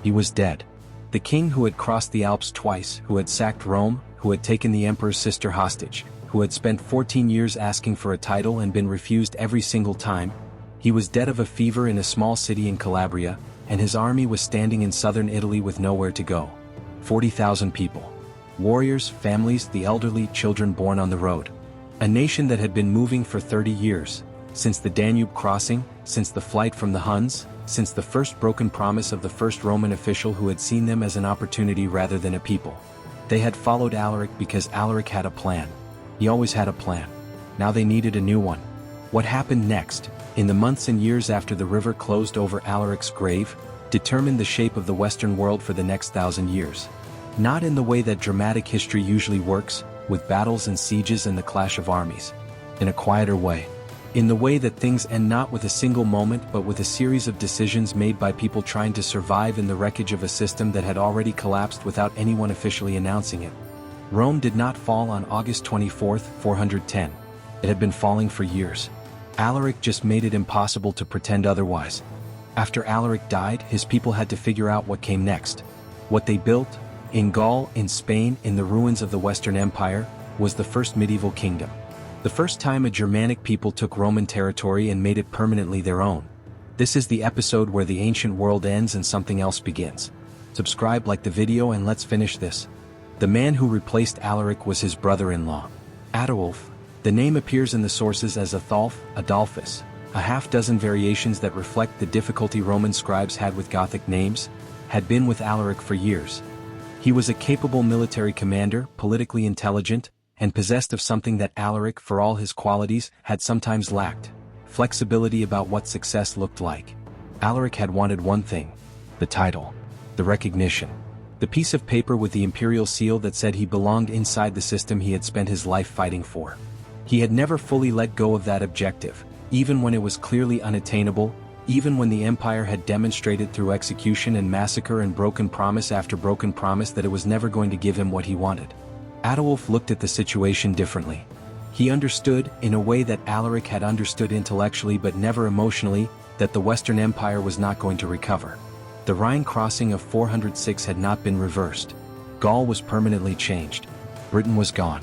He was dead. The king who had crossed the Alps twice, who had sacked Rome, who had taken the emperor's sister hostage, who had spent 14 years asking for a title and been refused every single time, he was dead of a fever in a small city in Calabria, and his army was standing in southern Italy with nowhere to go. 40,000 people. Warriors, families, the elderly, children born on the road. A nation that had been moving for 30 years, since the Danube crossing, since the flight from the Huns, since the first broken promise of the first Roman official who had seen them as an opportunity rather than a people. They had followed Alaric because Alaric had a plan. He always had a plan. Now they needed a new one. What happened next, in the months and years after the river closed over Alaric's grave, determined the shape of the Western world for the next 1,000 years. Not in the way that dramatic history usually works, with battles and sieges and the clash of armies. In a quieter way. In the way that things end not with a single moment but with a series of decisions made by people trying to survive in the wreckage of a system that had already collapsed without anyone officially announcing it. Rome did not fall on August 24, 410. It had been falling for years. Alaric just made it impossible to pretend otherwise. After Alaric died, his people had to figure out what came next. What they built, in Gaul, in Spain, in the ruins of the Western Empire, was the first medieval kingdom. The first time a Germanic people took Roman territory and made it permanently their own. This is the episode where the ancient world ends and something else begins. Subscribe, like the video, and let's finish this. The man who replaced Alaric was his brother-in-law, Ataulf. The name appears in the sources as Athalf, Adolphus, a half-dozen variations that reflect the difficulty Roman scribes had with Gothic names, had been with Alaric for years. He was a capable military commander, politically intelligent, and possessed of something that Alaric, for all his qualities, had sometimes lacked: flexibility about what success looked like. Alaric had wanted one thing: the title, the recognition, the piece of paper with the imperial seal that said he belonged inside the system he had spent his life fighting for. He had never fully let go of that objective, even when it was clearly unattainable, even when the empire had demonstrated through execution and massacre and broken promise after broken promise that it was never going to give him what he wanted. Ataulf looked at the situation differently. He understood, in a way that Alaric had understood intellectually but never emotionally, that the Western Empire was not going to recover. The Rhine crossing of 406 had not been reversed. Gaul was permanently changed. Britain was gone.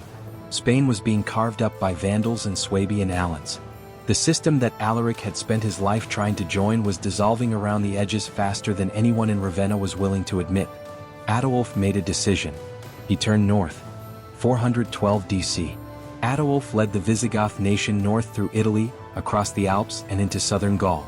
Spain was being carved up by Vandals and Swabian Alans. The system that Alaric had spent his life trying to join was dissolving around the edges faster than anyone in Ravenna was willing to admit. Ataulf made a decision. He turned north. 412 DC. Ataulf led the Visigoth nation north through Italy, across the Alps and into southern Gaul.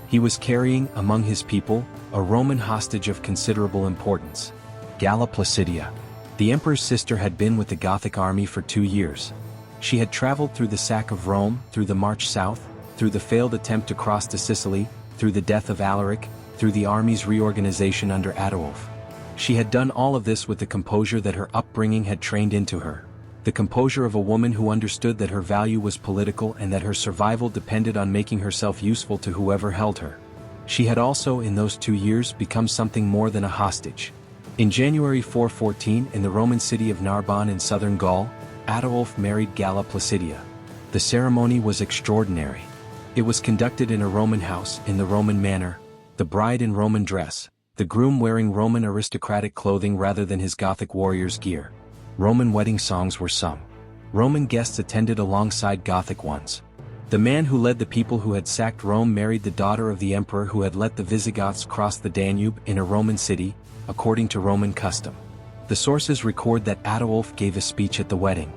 He was carrying, among his people, a Roman hostage of considerable importance: Galla Placidia. The emperor's sister had been with the Gothic army for 2 years. She had traveled through the sack of Rome, through the march south, through the failed attempt to cross to Sicily, through the death of Alaric, through the army's reorganization under Ataulf. She had done all of this with the composure that her upbringing had trained into her. The composure of a woman who understood that her value was political and that her survival depended on making herself useful to whoever held her. She had also, in those 2 years, become something more than a hostage. In January 414, in the Roman city of Narbonne in southern Gaul, Ataulf married Galla Placidia. The ceremony was extraordinary. It was conducted in a Roman house, in the Roman manner, the bride in Roman dress, the groom wearing Roman aristocratic clothing rather than his Gothic warrior's gear. Roman wedding songs were sung. Roman guests attended alongside Gothic ones. The man who led the people who had sacked Rome married the daughter of the emperor who had let the Visigoths cross the Danube in a Roman city, according to Roman custom. The sources record that Ataulf gave a speech at the wedding.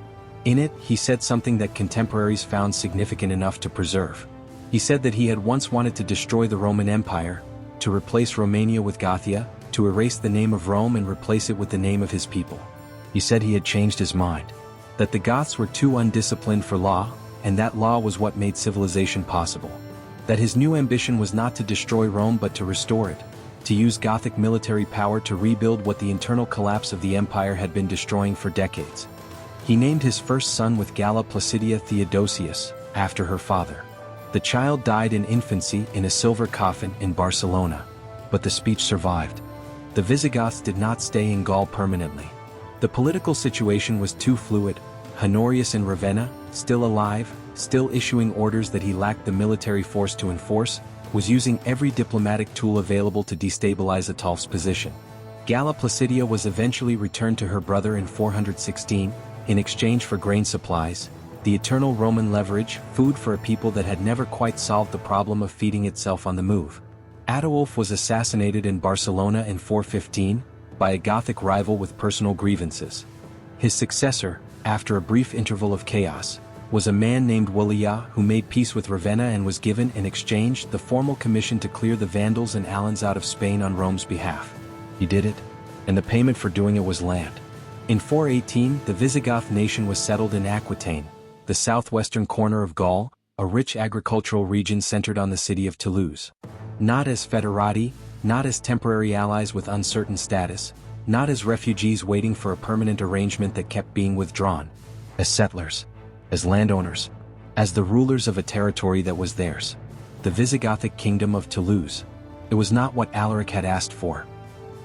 In it, he said something that contemporaries found significant enough to preserve. He said that he had once wanted to destroy the Roman Empire, to replace Romania with Gothia, to erase the name of Rome and replace it with the name of his people. He said he had changed his mind. That the Goths were too undisciplined for law, and that law was what made civilization possible. That his new ambition was not to destroy Rome but to restore it, to use Gothic military power to rebuild what the internal collapse of the empire had been destroying for decades. He named his first son with Galla Placidia Theodosius, after her father. The child died in infancy in a silver coffin in Barcelona. But the speech survived. The Visigoths did not stay in Gaul permanently. The political situation was too fluid. Honorius in Ravenna, still alive, still issuing orders that he lacked the military force to enforce, was using every diplomatic tool available to destabilize Ataulf's position. Galla Placidia was eventually returned to her brother in 416, in exchange for grain supplies, the eternal Roman leverage, food for a people that had never quite solved the problem of feeding itself on the move. Ataulf was assassinated in Barcelona in 415, by a Gothic rival with personal grievances. His successor, after a brief interval of chaos, was a man named Waliyah who made peace with Ravenna and was given in exchange the formal commission to clear the Vandals and Alans out of Spain on Rome's behalf. He did it, and the payment for doing it was land. In 418, the Visigoth nation was settled in Aquitaine, the southwestern corner of Gaul, a rich agricultural region centered on the city of Toulouse. Not as foederati, not as temporary allies with uncertain status, not as refugees waiting for a permanent arrangement that kept being withdrawn. As settlers. As landowners. As the rulers of a territory that was theirs. The Visigothic kingdom of Toulouse. It was not what Alaric had asked for.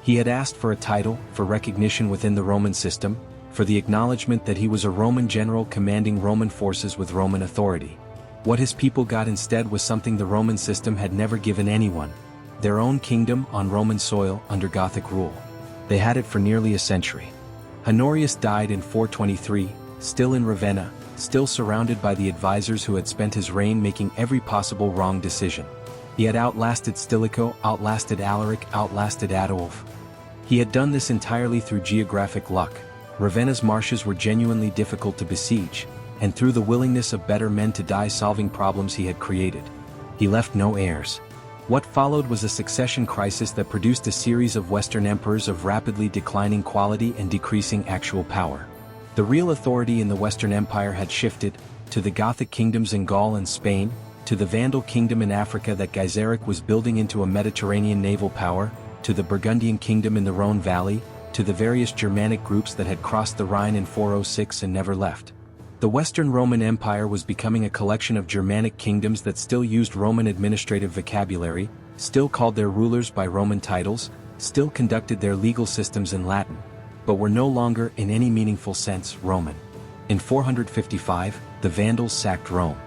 He had asked for a title, for recognition within the Roman system, for the acknowledgement that he was a Roman general commanding Roman forces with Roman authority. What his people got instead was something the Roman system had never given anyone: their own kingdom on Roman soil under Gothic rule. They had it for nearly a century. Honorius died in 423, still in Ravenna, still surrounded by the advisors who had spent his reign making every possible wrong decision. He had outlasted Stilicho, outlasted Alaric, outlasted Ataulf. He had done this entirely through geographic luck. Ravenna's marshes were genuinely difficult to besiege, and through the willingness of better men to die solving problems he had created. He left no heirs. What followed was a succession crisis that produced a series of Western emperors of rapidly declining quality and decreasing actual power. The real authority in the Western Empire had shifted, to the Gothic kingdoms in Gaul and Spain, to the Vandal kingdom in Africa that Gaiseric was building into a Mediterranean naval power, to the Burgundian kingdom in the Rhone Valley, to the various Germanic groups that had crossed the Rhine in 406 and never left. The Western Roman Empire was becoming a collection of Germanic kingdoms that still used Roman administrative vocabulary, still called their rulers by Roman titles, still conducted their legal systems in Latin, but were no longer, in any meaningful sense, Roman. In 455, the Vandals sacked Rome.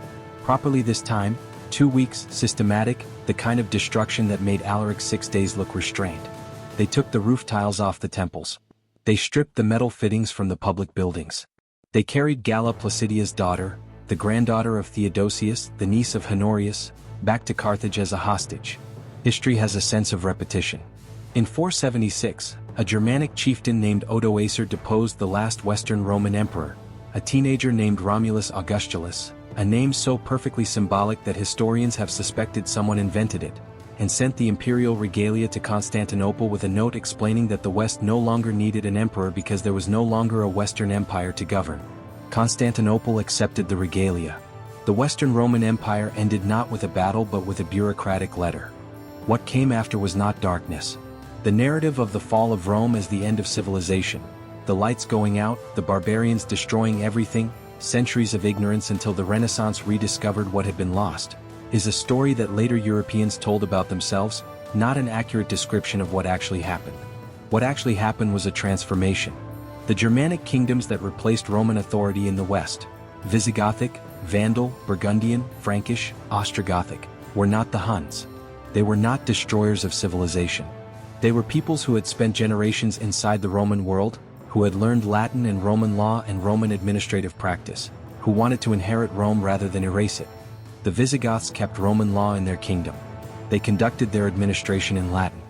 Properly this time, 2 weeks, systematic, the kind of destruction that made Alaric's 6 days look restrained. They took the roof tiles off the temples. They stripped the metal fittings from the public buildings. They carried Galla Placidia's daughter, the granddaughter of Theodosius, the niece of Honorius, back to Carthage as a hostage. History has a sense of repetition. In 476, a Germanic chieftain named Odoacer deposed the last Western Roman emperor, a teenager named Romulus Augustulus, a name so perfectly symbolic that historians have suspected someone invented it, and sent the imperial regalia to Constantinople with a note explaining that the West no longer needed an emperor because there was no longer a Western Empire to govern. Constantinople accepted the regalia. The Western Roman Empire ended not with a battle but with a bureaucratic letter. What came after was not darkness. The narrative of the fall of Rome as the end of civilization, the lights going out, the barbarians destroying everything, centuries of ignorance until the Renaissance rediscovered what had been lost, is a story that later Europeans told about themselves, not an accurate description of what actually happened. What actually happened was a transformation. The Germanic kingdoms that replaced Roman authority in the West, Visigothic, Vandal, Burgundian, Frankish, Ostrogothic, were not the Huns. They were not destroyers of civilization. They were peoples who had spent generations inside the Roman world, who had learned Latin and Roman law and Roman administrative practice, who wanted to inherit Rome rather than erase it. The Visigoths kept Roman law in their kingdom. They conducted their administration in Latin.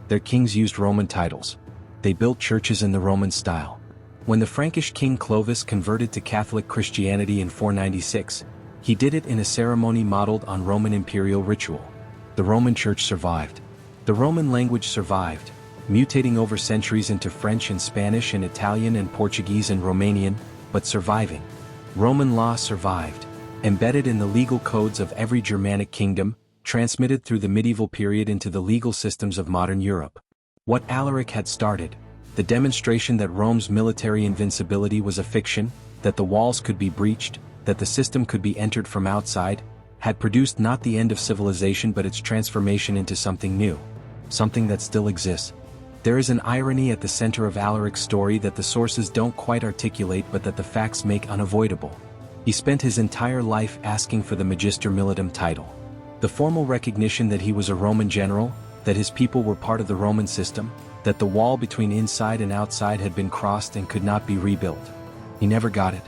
Their kings used Roman titles. They built churches in the Roman style. When the Frankish king Clovis converted to Catholic Christianity in 496, he did it in a ceremony modeled on Roman imperial ritual. The Roman Church survived. The Roman language survived, mutating over centuries into French and Spanish and Italian and Portuguese and Romanian, but surviving. Roman law survived, embedded in the legal codes of every Germanic kingdom, transmitted through the medieval period into the legal systems of modern Europe. What Alaric had started, the demonstration that Rome's military invincibility was a fiction, that the walls could be breached, that the system could be entered from outside, had produced not the end of civilization but its transformation into something new, something that still exists. There is an irony at the center of Alaric's story that the sources don't quite articulate but that the facts make unavoidable. He spent his entire life asking for the Magister Militum title. The formal recognition that he was a Roman general, that his people were part of the Roman system, that the wall between inside and outside had been crossed and could not be rebuilt. He never got it.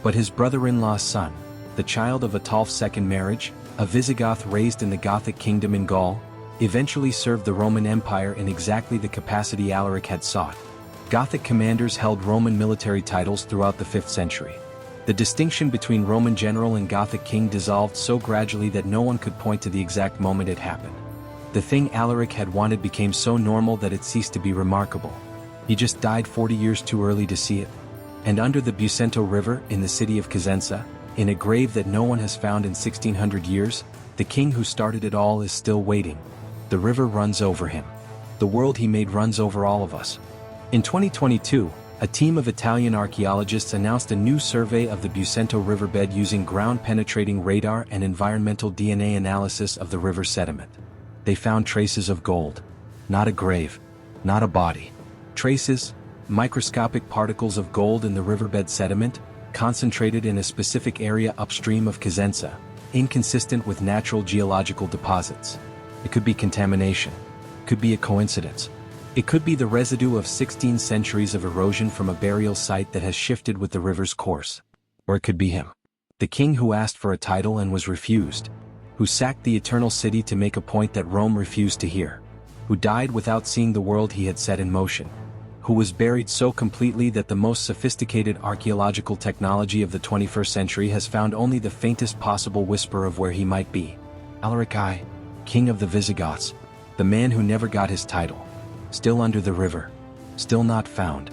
But his brother-in-law's son, the child of Ataulf's second marriage, a Visigoth raised in the Gothic kingdom in Gaul, eventually served the Roman Empire in exactly the capacity Alaric had sought. Gothic commanders held Roman military titles throughout the 5th century. The distinction between Roman general and Gothic king dissolved so gradually that no one could point to the exact moment it happened. The thing Alaric had wanted became so normal that it ceased to be remarkable. He just died 40 years too early to see it. And under the Bucento River, in the city of Cosenza, in a grave that no one has found in 1600 years, the king who started it all is still waiting. The river runs over him. The world he made runs over all of us. In 2022, a team of Italian archaeologists announced a new survey of the Bucento riverbed using ground-penetrating radar and environmental DNA analysis of the river sediment. They found traces of gold. Not a grave. Not a body. Traces, microscopic particles of gold in the riverbed sediment, concentrated in a specific area upstream of Cosenza, inconsistent with natural geological deposits. It could be contamination. It could be a coincidence. It could be the residue of 16 centuries of erosion from a burial site that has shifted with the river's course. Or it could be him. The king who asked for a title and was refused. Who sacked the eternal city to make a point that Rome refused to hear. Who died without seeing the world he had set in motion. Who was buried so completely that the most sophisticated archaeological technology of the 21st century has found only the faintest possible whisper of where he might be. Alaric I, king of the Visigoths, the man who never got his title. Still under the river. Still not found.